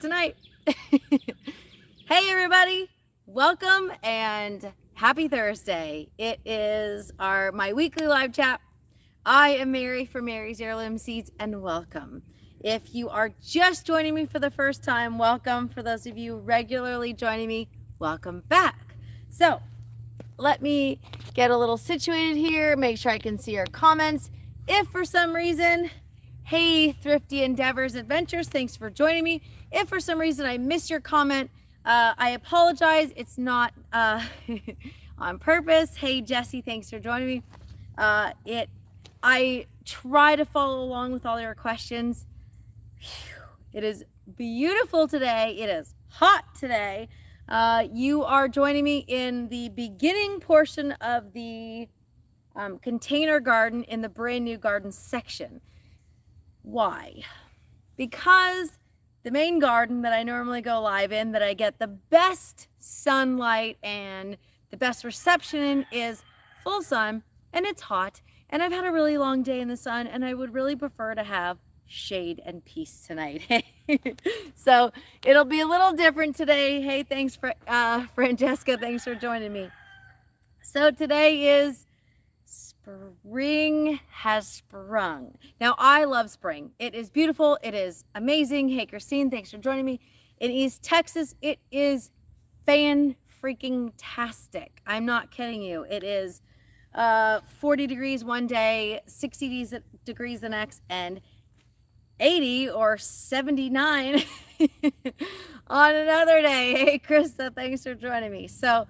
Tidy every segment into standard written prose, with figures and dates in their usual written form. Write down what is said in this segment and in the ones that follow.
tonight. Hey everybody, welcome and happy Thursday. It is my weekly live chat. I am Mary from Mary's Heirloom Seeds, and welcome. If you are just joining me for the first time, welcome. For those of you regularly joining me, welcome back. So let me get a little situated here, make sure I can see your comments. If for some reason, hey, Thrifty Endeavors Adventures, thanks for joining me. If for some reason I miss your comment, I apologize. It's not on purpose. Hey, Jesse, thanks for joining me. I try to follow along with all your questions. It is beautiful today. It is hot today. You are joining me in the beginning portion of the container garden in the brand new garden section. Why? Because the main garden that I normally go live in, that I get the best sunlight and the best reception in, is full sun, and it's hot, and I've had a really long day in the sun, and I would really prefer to have shade and peace tonight. So it'll be a little different today. Hey, thanks for Francesca, thanks for joining me. So today is Spring has sprung. Now, I love spring. It is beautiful. It is amazing. Hey, Christine, thanks for joining me. In East Texas, it is fan-freaking-tastic. I'm not kidding you. It is 40 degrees one day, 60 degrees the next, and 80 or 79 on another day. Hey, Krista, thanks for joining me. So,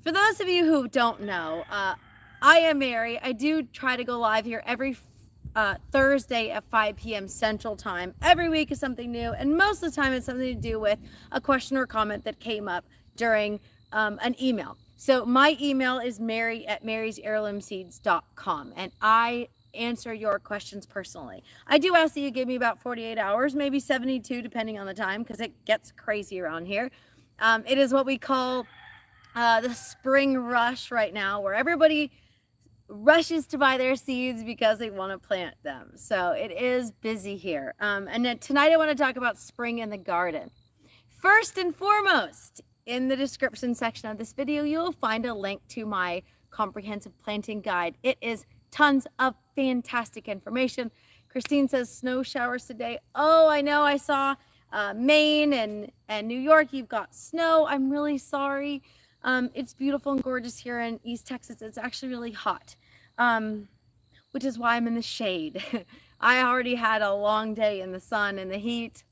for those of you who don't know, I am Mary. I do try to go live here every Thursday at 5 p.m. Central Time. Every week is something new, and most of the time it's something to do with a question or comment that came up during an email. So my email is mary@marysheirloomseeds.com, and I answer your questions personally. I do ask that you give me about 48 hours, maybe 72, depending on the time, because it gets crazy around here. It is what we call the spring rush right now, where everybody rushes to buy their seeds because they want to plant them. So it is busy here. And then tonight I want to talk about spring in the garden. First and foremost, in the description section of this video, you'll find a link to my comprehensive planting guide. It is tons of fantastic information. Christine says snow showers today. Oh, I know. I saw Maine and New York. You've got snow. I'm really sorry. It's beautiful and gorgeous here in East Texas. It's actually really hot, which is why I'm in the shade. I already had a long day in the sun and the heat.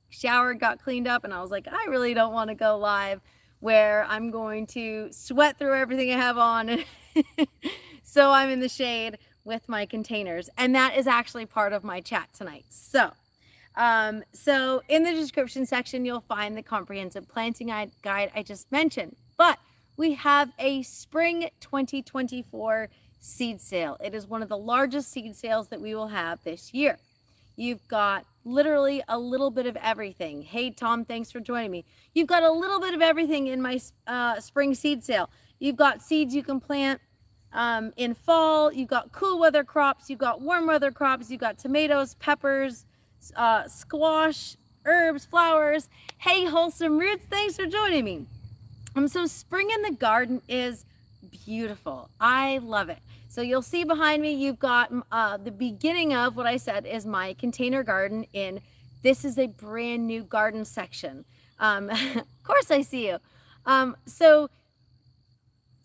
Showered, got cleaned up, and I was like, I really don't want to go live where I'm going to sweat through everything I have on. So I'm in the shade with my containers, and that is actually part of my chat tonight. So in the description section, you'll find the comprehensive planting guide I just mentioned. But we have a spring 2024 seed sale. It is one of the largest seed sales that we will have this year. You've got literally a little bit of everything. Hey, Tom, thanks for joining me. You've got a little bit of everything in my spring seed sale. You've got seeds you can plant in fall. You've got cool weather crops. You've got warm weather crops. You've got tomatoes, peppers, squash, herbs, flowers. Hey, Wholesome Roots, thanks for joining me. So spring in the garden is beautiful. I love it. So you'll see behind me, you've got the beginning of what I said is my container garden this is a brand new garden section. Of course I see you. So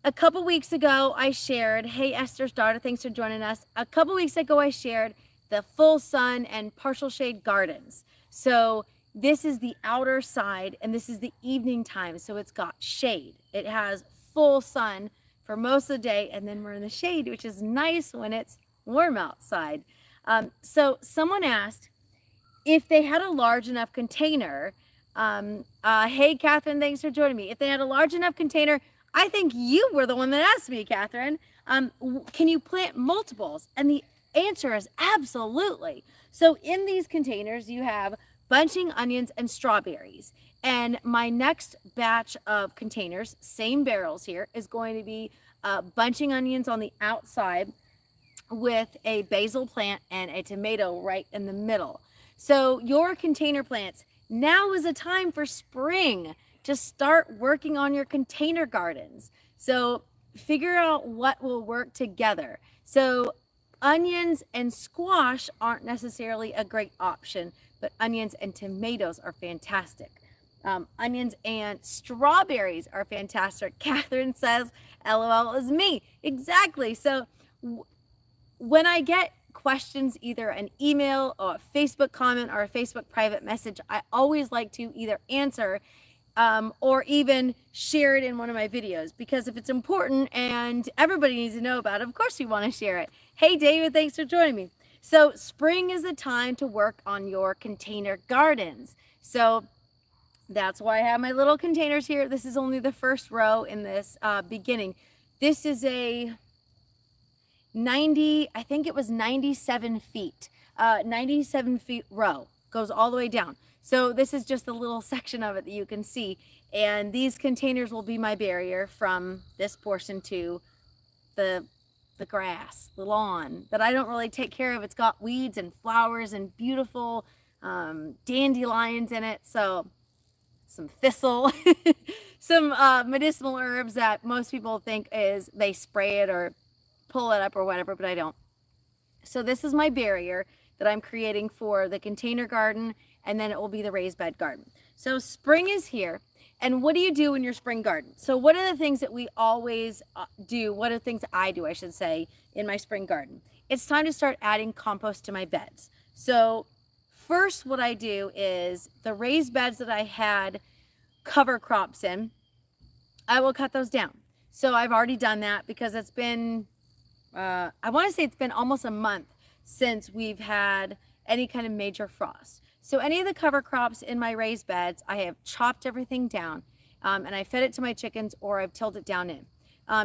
a couple weeks ago, I shared, hey, Esther's daughter, thanks for joining us. A couple weeks ago, I shared the full sun and partial shade gardens. So this is the outer side, and this is the evening time. So it's got shade. It has full sun for most of the day, and then we're in the shade, which is nice when it's warm outside. So someone asked if they had a large enough container. Hey, Catherine, thanks for joining me. If they had a large enough container, I think you were the one that asked me, Catherine, can you plant multiples? And the answer is absolutely. So in these containers, you have bunching onions and strawberries. And my next batch of containers, same barrels here, is going to be bunching onions on the outside with a basil plant and a tomato right in the middle. So your container plants, Now is a time for spring to start working on your container gardens. So figure out what will work together. So onions and squash aren't necessarily a great option, but onions and tomatoes are fantastic. Onions and strawberries are fantastic. Catherine says, LOL is me. Exactly. So when I get questions, either an email or a Facebook comment or a Facebook private message, I always like to either answer or even share it in one of my videos, because if it's important and everybody needs to know about it, of course we want to share it. Hey David, thanks for joining me. So spring is a time to work on your container gardens. So that's why I have my little containers here. This is only the first row in this beginning. This is a 90, I think it was 97 feet, 97 feet row, goes all the way down. So this is just a little section of it that you can see. And these containers will be my barrier from this portion to the grass, the lawn that I don't really take care of. It's got weeds and flowers and beautiful dandelions in it. So some thistle, some medicinal herbs that most people think is they spray it or pull it up or whatever, but I don't. So this is my barrier that I'm creating for the container garden, and then it will be the raised bed garden. So spring is here. And what do you do in your spring garden? So what are the things that we always do? What are the things I do, I should say, in my spring garden? It's time to start adding compost to my beds. So first, what I do is the raised beds that I had cover crops in, I will cut those down. So I've already done that because it's been, I want to say it's been almost a month since we've had any kind of major frost. So any of the cover crops in my raised beds, I have chopped everything down and I fed it to my chickens, or I've tilled it down in.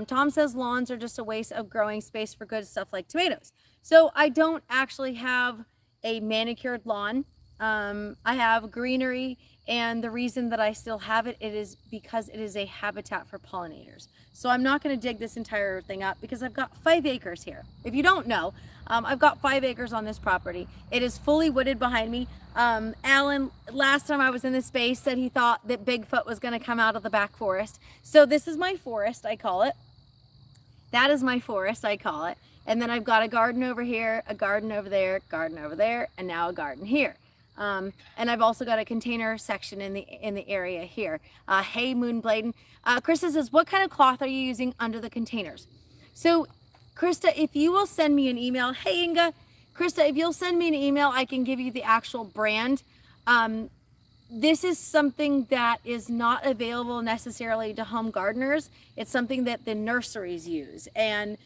Tom says lawns are just a waste of growing space for good stuff like tomatoes. So I don't actually have a manicured lawn. I have greenery, and the reason that I still have it is because it is a habitat for pollinators. So I'm not going to dig this entire thing up because I've got 5 acres here. If you don't know, I've got 5 acres on this property. It is fully wooded behind me. Alan, last time I was in this space, said he thought that Bigfoot was going to come out of the back forest. So this is my forest, I call it. That is my forest, I call it. And then I've got a garden over here, a garden over there, and now a garden here. And I've also got a container section in the area here. Hey, Moonbladen. Krista says, what kind of cloth are you using under the containers? So, Krista, if you will send me an email, hey, Inga, Krista, if you'll send me an email, I can give you the actual brand. This is something that is not available necessarily to home gardeners. It's something that the nurseries use. And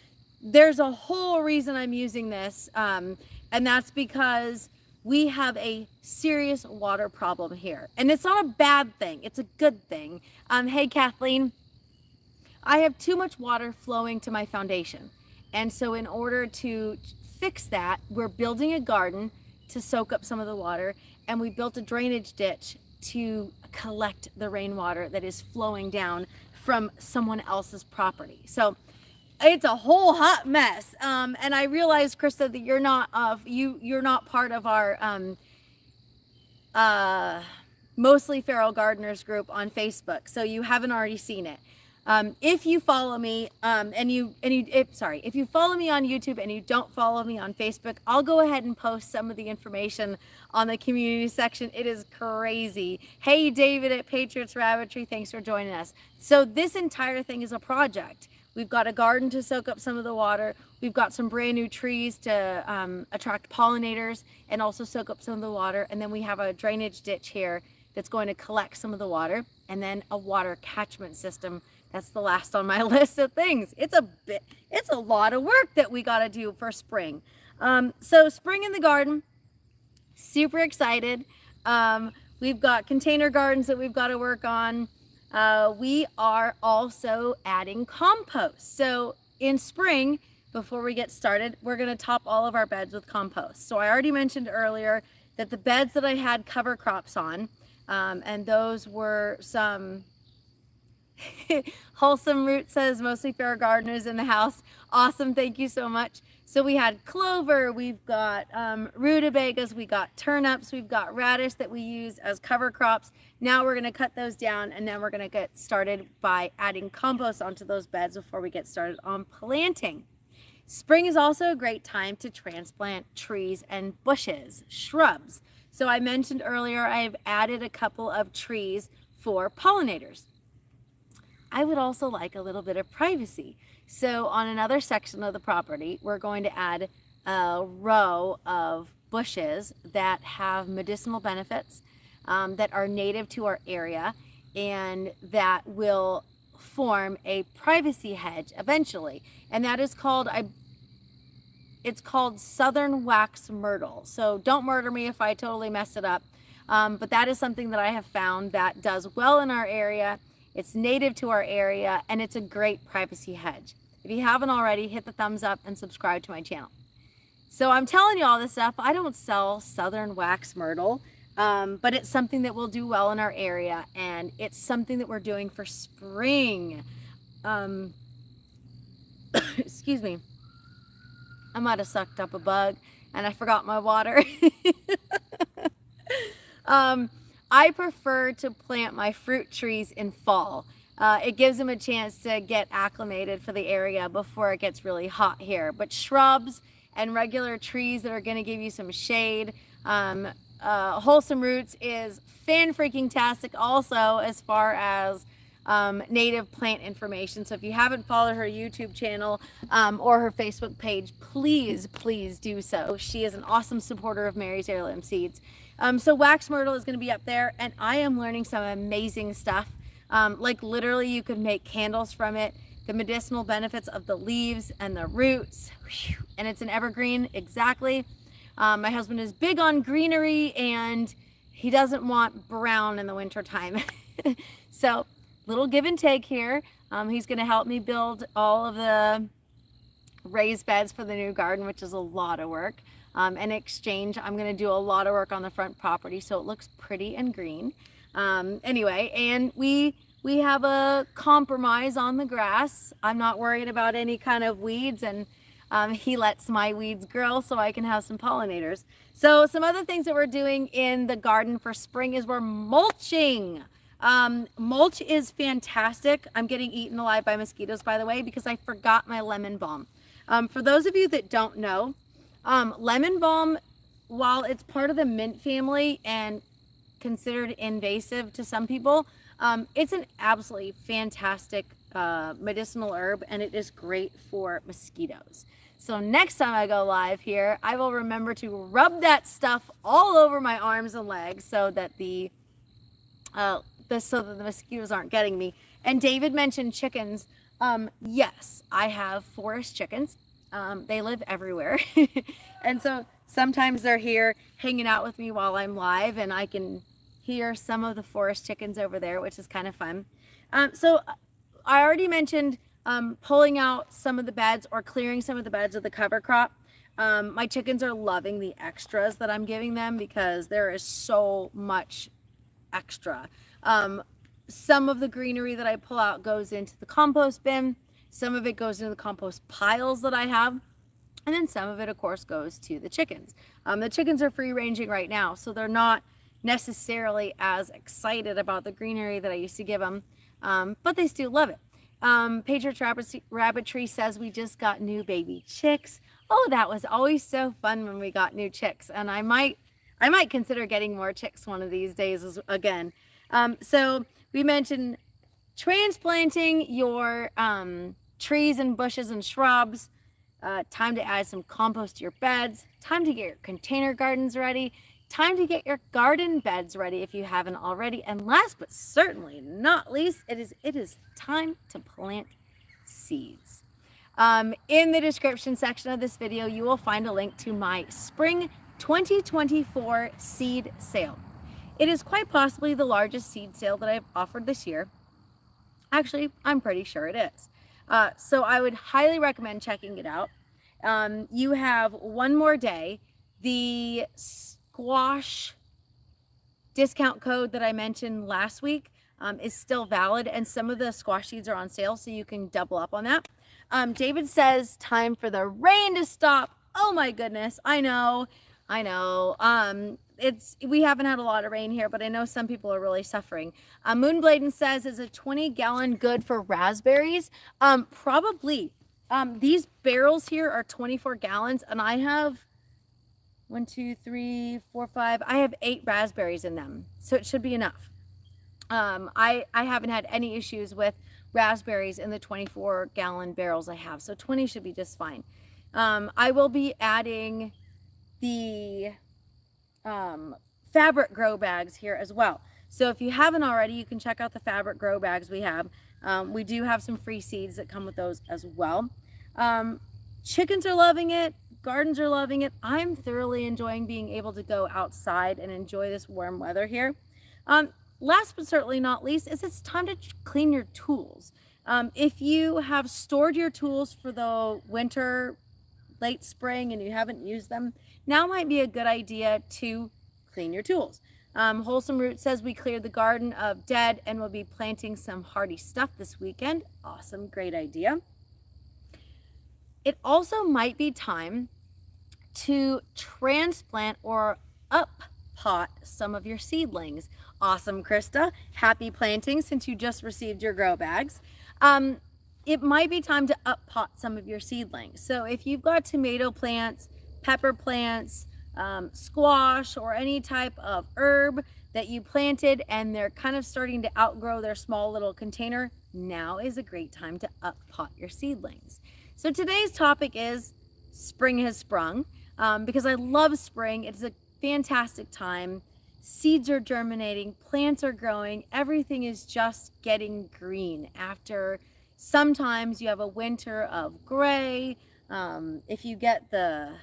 there's a whole reason I'm using this. And that's because we have a serious water problem here. And it's not a bad thing. It's a good thing. Hey, Kathleen, I have too much water flowing to my foundation. And so in order to fix that, we're building a garden to soak up some of the water. And we built a drainage ditch to collect the rainwater that is flowing down from someone else's property. So it's a whole hot mess. And I realized, Krista, that you're not part of our Mostly Feral Gardeners group on Facebook, so you haven't already seen it. If you follow me, if you follow me on YouTube and you don't follow me on Facebook, I'll go ahead and post some of the information on the community section. It is crazy. Hey, David at Patriots Rabbitry, thanks for joining us. So this entire thing is a project. We've got a garden to soak up some of the water. We've got some brand new trees to attract pollinators and also soak up some of the water. And then we have a drainage ditch here that's going to collect some of the water, and then a water catchment system. That's the last on my list of things. It's a lot of work that we got to do for spring. So spring in the garden, super excited. We've got container gardens that we've got to work on. We are also adding compost. So in spring, before we get started, we're going to top all of our beds with compost. So I already mentioned earlier that the beds that I had cover crops on, and those were some Wholesome Root says, mostly Feral Gardeners in the house. Awesome. Thank you so much. So we had clover, we've got rutabagas, we got turnips, we've got radish that we use as cover crops. Now we're going to cut those down, and then we're going to get started by adding compost onto those beds before we get started on planting. Spring is also a great time to transplant trees and bushes, shrubs. So I mentioned earlier I've added a couple of trees for pollinators. I would also like a little bit of privacy. So on another section of the property, we're going to add a row of bushes that have medicinal benefits, that are native to our area, and that will form a privacy hedge eventually. And that is called, it's called southern wax myrtle. So don't murder me if I totally mess it up. But that is something that I have found that does well in our area. It's native to our area, and it's a great privacy hedge. If you haven't already, hit the thumbs up and subscribe to my channel. So I'm telling you all this stuff. I don't sell southern wax myrtle, but it's something that will do well in our area, and it's something that we're doing for spring. Excuse me. I might have sucked up a bug and I forgot my water. I prefer to plant my fruit trees in fall. It gives them a chance to get acclimated for the area before it gets really hot here. But shrubs and regular trees that are going to give you some shade, wholesome roots is fan-freaking-tastic also as far as native plant information. So if you haven't followed her YouTube channel or her Facebook page, please do so. She is an awesome supporter of Mary's Heirloom Seeds. So wax myrtle is going to be up there, and I am learning some amazing stuff. Like literally you could make candles from it, the medicinal benefits of the leaves and the roots, and it's an evergreen. Exactly. My husband is big on greenery, and he doesn't want brown in the wintertime. So little give and take here. He's going to help me build all of the raised beds for the new garden, which is a lot of work. In exchange, I'm going to do a lot of work on the front property so it looks pretty and green. Anyway, and we have a compromise on the grass. I'm not worried about any kind of weeds, and he lets my weeds grow so I can have some pollinators. So some other things that we're doing in the garden for spring is we're mulching. Mulch is fantastic. I'm getting eaten alive by mosquitoes, by the way, because I forgot my lemon balm. For those of you that don't know, lemon balm, while it's part of the mint family and considered invasive to some people, it's an absolutely fantastic medicinal herb, and it is great for mosquitoes. So next time I go live here, I will remember to rub that stuff all over my arms and legs so that the mosquitoes aren't getting me. And David mentioned chickens. Yes, I have forest chickens. They live everywhere. And so sometimes they're here hanging out with me while I'm live, and I can hear some of the forest chickens over there, which is kind of fun. So I already mentioned pulling out some of the beds or clearing some of the beds of the cover crop. My chickens are loving the extras that I'm giving them because there is so much extra. Some of the greenery that I pull out goes into the compost bin. Some of it goes into the compost piles that I have. And then some of it, of course, goes to the chickens. The chickens are free ranging right now, so they're not necessarily as excited about the greenery that I used to give them, but they still love it. Patriot Rabbitry says we just got new baby chicks. Oh, that was always so fun when we got new chicks, and I might consider getting more chicks one of these days again. So we mentioned transplanting your trees and bushes and shrubs. Time to add some compost to your beds. Time to get your container gardens ready. Time to get your garden beds ready if you haven't already. And last but certainly not least, it is time to plant seeds. In the description section of this video, you will find a link to my Spring 2024 seed sale. It is quite possibly the largest seed sale that I've offered this year. Actually, I'm pretty sure it is. So I would highly recommend checking it out. You have one more day. The squash discount code that I mentioned last week is still valid, and some of the squash seeds are on sale, so you can double up on that. David says time for the rain to stop. Oh my goodness. I know. We haven't had a lot of rain here, but I know some people are really suffering. Moonbladen says, is a 20-gallon good for raspberries? Probably. These barrels here are 24 gallons, and I have 1, 2, 3, 4, 5. I have 8 raspberries in them, so it should be enough. I haven't had any issues with raspberries in the 24-gallon barrels I have, so 20 should be just fine. I will be adding the fabric grow bags here as well. So if you haven't already, you can check out the fabric grow bags we have. We do have some free seeds that come with those as well. Chickens are loving it. Gardens are loving it. I'm thoroughly enjoying being able to go outside and enjoy this warm weather here. Last but certainly not least is it's time to clean your tools. If you have stored your tools for the winter, late spring, and you haven't used them, now might be a good idea to clean your tools. Wholesome Root says we cleared the garden of dead and will be planting some hardy stuff this weekend. Awesome, great idea. It also might be time to transplant or up-pot some of your seedlings. Awesome, Krista. Happy planting since you just received your grow bags. It might be time to up-pot some of your seedlings. So if you've got tomato plants, pepper plants, squash, or any type of herb that you planted and they're kind of starting to outgrow their small little container, now is a great time to up-pot your seedlings. So today's topic is spring has sprung, because I love spring. It's a fantastic time. Seeds are germinating, plants are growing, everything is just getting green after sometimes you have a winter of gray. If you get the,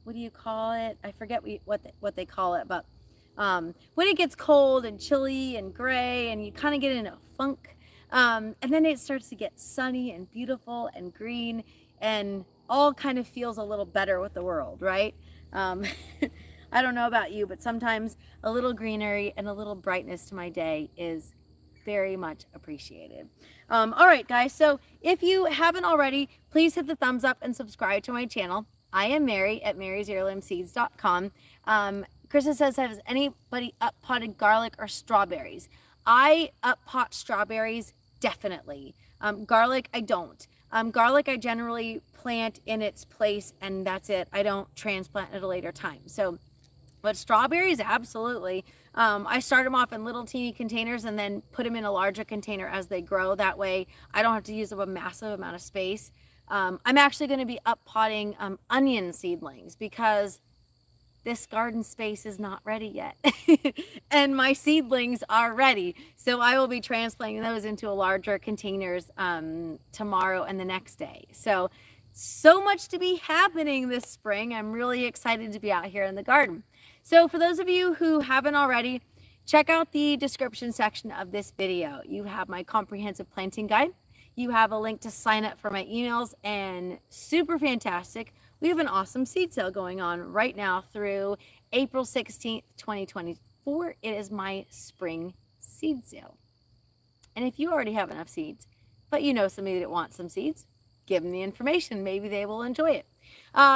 what do you call it? I forget what they call it, but when it gets cold and chilly and gray and you kind of get in a funk, and then it starts to get sunny and beautiful and green and all kind of feels a little better with the world, right? I don't know about you, but sometimes a little greenery and a little brightness to my day is very much appreciated. All right, guys. So if you haven't already, please hit the thumbs up and subscribe to my channel. I am Mary at marysheirloomseeds.com. Krista says, has anybody up-potted garlic or strawberries? I up-pot strawberries, definitely. Garlic, I don't. Garlic, I generally plant in its place, and that's it. I don't transplant at a later time. So, but strawberries, absolutely. I start them off in little teeny containers and then put them in a larger container as they grow. That way, I don't have to use up a massive amount of space. I'm actually going to be up-potting onion seedlings because this garden space is not ready yet. And my seedlings are ready. So I will be transplanting those into larger containers tomorrow and the next day. So much to be happening this spring. I'm really excited to be out here in the garden. So for those of you who haven't already, check out the description section of this video. You have my comprehensive planting guide. You have a link to sign up for my emails, and super fantastic, we have an awesome seed sale going on right now through April 16th, 2024. It is my spring seed sale. And if you already have enough seeds, but you know somebody that wants some seeds, give them the information. Maybe they will enjoy it.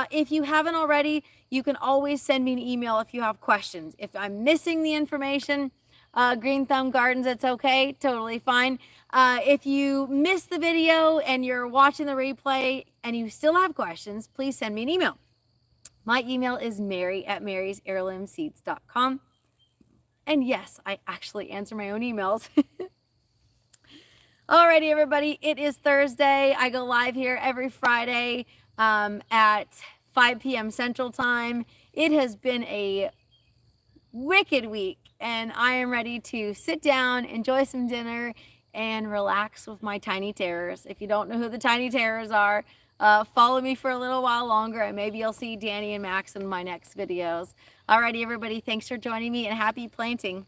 If you haven't already, you can always send me an email if you have questions. If I'm missing the information, Green Thumb Gardens, it's okay, totally fine. If you missed the video and you're watching the replay and you still have questions, please send me an email. My email is Mary at marysheirloomseeds.com. And yes, I actually answer my own emails. Alrighty, everybody, it is Thursday. I go live here every Friday at 5 p.m. Central Time. It has been a wicked week, and I am ready to sit down, enjoy some dinner, and relax with my tiny terrors. If you don't know who the tiny terrors are, follow me for a little while longer, and maybe you'll see Danny and Max in my next videos. Alrighty, everybody, thanks for joining me, and happy planting.